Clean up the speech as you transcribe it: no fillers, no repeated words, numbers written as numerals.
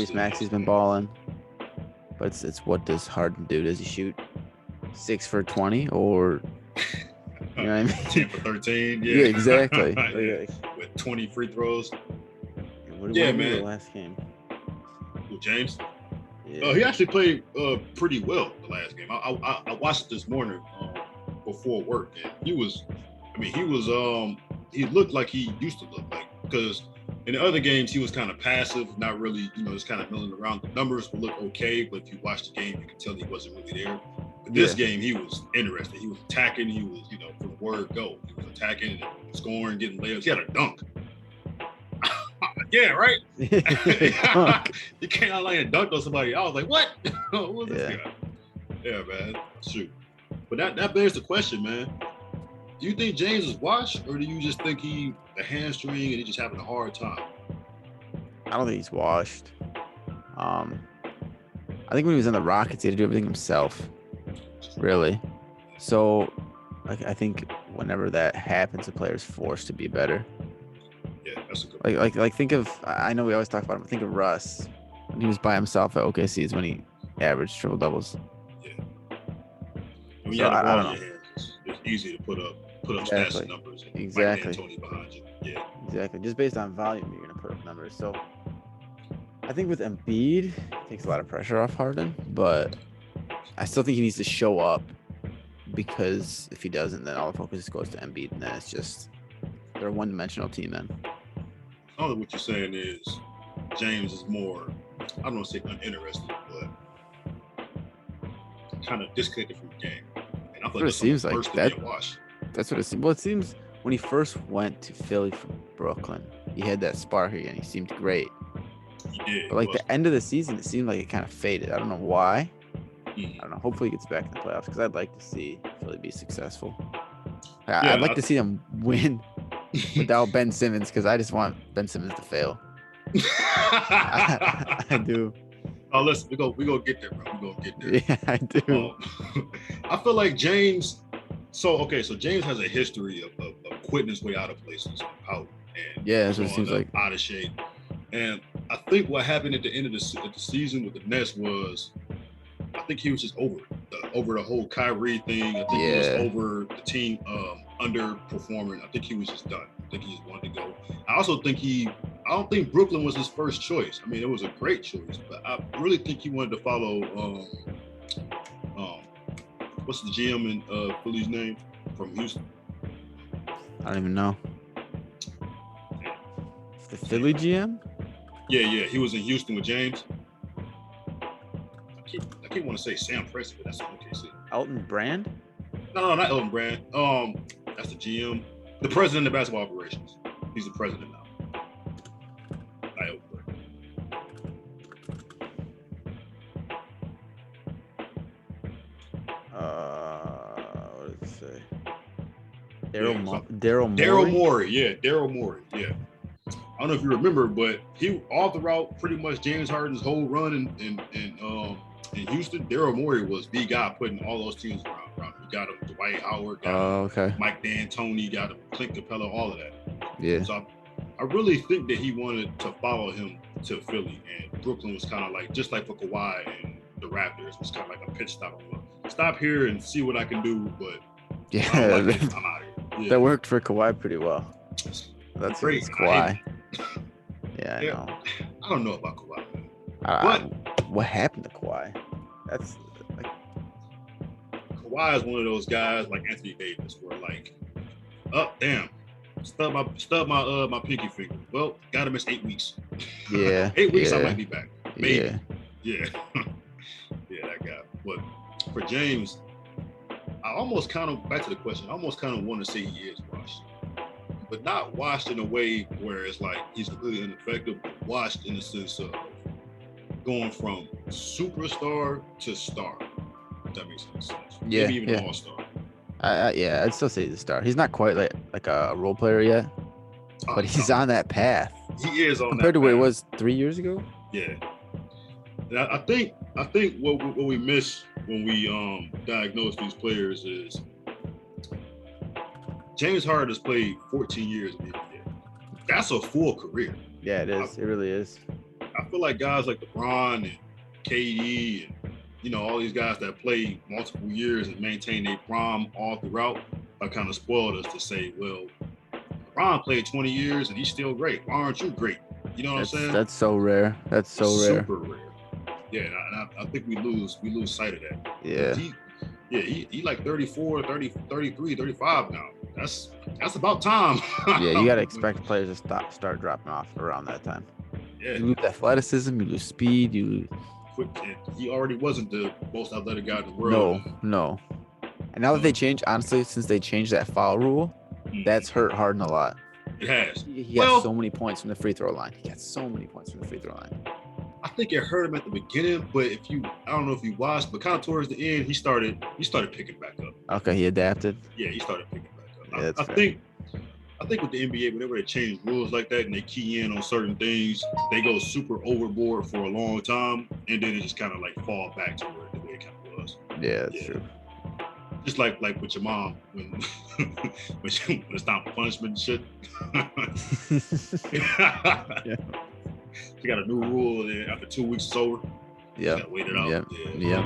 Tyrese Maxey's been balling. But it's what does Harden do? Does he shoot 6 for 20 or you know what I mean? 10 for 13. Yeah, Yeah, exactly. Yeah. With 20 free throws. What did he do the last game? With James? Yeah. He actually played pretty well the last game. I watched it this morning before work, and he looked like he used to look like, because in the other games he was kind of passive, not really, just kind of milling around. The numbers would look okay, but if you watch the game, you can tell he wasn't really there. But this game, he was interested. He was attacking. He was, from the word go, he was attacking and scoring, getting layups. He had a dunk. Yeah, right. You can't like a dunk on somebody. I was like, what? Who was this guy? Yeah, man. Shoot. But that begs the question, man. Do you think James is washed, or do you just think he a hamstring and he just having a hard time? I don't think he's washed. I think when he was in the Rockets, he had to do everything himself. Really. So, I think whenever that happens, a player's forced to be better. Yeah, that's a good like think of, I know we always talk about him, but think of Russ when he was by himself at OKC is when he averaged triple doubles. Yeah. When you have the ball in your hands, it's easy to put up stats and numbers. And exactly. Mike D'Antoni behind you. Yeah. Exactly. Just based on volume, you're gonna put up numbers. So I think with Embiid, it takes a lot of pressure off Harden, but I still think he needs to show up, because if he doesn't, then all the focus goes to Embiid, and then it's just they're a one-dimensional team then. All of what you're saying is James is more, I don't want to say uninterested, but kind of disconnected from the game. And I feel like it seems like that. That's what it seems. Well, it seems when he first went to Philly from Brooklyn, he had that spark again. He seemed great. He did. But like the end of the season, it seemed like it kind of faded. I don't know why. I don't know. Hopefully he gets back in the playoffs, because I'd like to see Philly be succcell. I'd like to see them win without Ben Simmons, because I just want Ben Simmons to fail. I do. Oh, listen, we go get there, bro. We gonna get there. Yeah, I do. I feel like James. So James has a history of quitting his way out of places, out, and that's what it seems like, out of shape. And I think what happened at the end of the season with the Nets was, I think he was just over the whole Kyrie thing. I think he was over the team underperforming. I think he was just done. I think he just wanted to go. I don't think Brooklyn was his first choice. I mean, it was a great choice, but I really think he wanted to follow what's the GM in Philly's name from Houston? I don't even know. The Philly GM? Yeah. He was in Houston with James. I keep want to say Sam Presti, but that's OKC. Elton Brand? No, not Elton Brand. That's the GM, the president of basketball operations. He's the president now. Not Elton Brand. What did it say? Daryl Morey. Yeah, Daryl Morey. Yeah. I don't know if you remember, but he all throughout pretty much James Harden's whole run in Houston, Daryl Morey was the guy putting all those teams around. He got him Dwight Howard, got him Mike D'Antoni, got him Clint Capella, all of that. Yeah. So I really think that he wanted to follow him to Philly, and Brooklyn was kind of like, just like for Kawhi and the Raptors, was kind of like a pitch stop. Stop here and see what I can do, but I'm out of here. Yeah. That worked for Kawhi pretty well. That's great. Kawhi. I know. I don't know about Kawhi, man. What happened to Kawhi? That's like, Kawhi is one of those guys like Anthony Davis, where like, oh damn, stub my pinky finger. Well, gotta miss 8 weeks. Yeah. 8 weeks, I might be back. Maybe. Yeah. That guy. But for James, I almost kind of, back to the question, I almost kind of want to say he is washed, but not washed in a way where it's like he's completely ineffective, but washed in the sense of going from superstar to star. If that makes any sense. Yeah. Maybe even all-star. I'd still say he's a star. He's not quite like a role player yet, but he's on that path. He is on compared that to where path. it was 3 years ago. Yeah. And I think what we miss when we diagnose these players is James Harden has played 14 years in the NBA. That's a full career. Yeah, it is. It really is. I feel like guys like LeBron and KD and all these guys that play multiple years and maintain their prime all throughout are kind of spoiled us to say, well, LeBron played 20 years and he's still great. Why aren't you great? You know what I'm saying? That's so rare. That's so rare. Super rare. Yeah, and I think we lose sight of that. Yeah. He like 34, 30, 33, 35 now. That's about time. Yeah, you got to expect players to start dropping off around that time. Yeah. You lose athleticism, you lose speed, you lose... He already wasn't the most athletic guy in the world. No. And now that they changed, honestly, since they changed that foul rule, that's hurt Harden a lot. It has. He got so many points from the free throw line. I think it hurt him at the beginning, but I don't know if you watched, but kind of towards the end, he started picking back up. Okay, he adapted. Yeah, he started picking back up. Yeah, I think with the NBA, whenever they change rules like that and they key in on certain things, they go super overboard for a long time, and then it just kind of like fall back to where the way it kind of was. Yeah, that's true. Just like with your mom when it's time for punishment and shit. Yeah. She got a new rule, and after 2 weeks it's over. Yeah. Gotta wait it out. Yeah.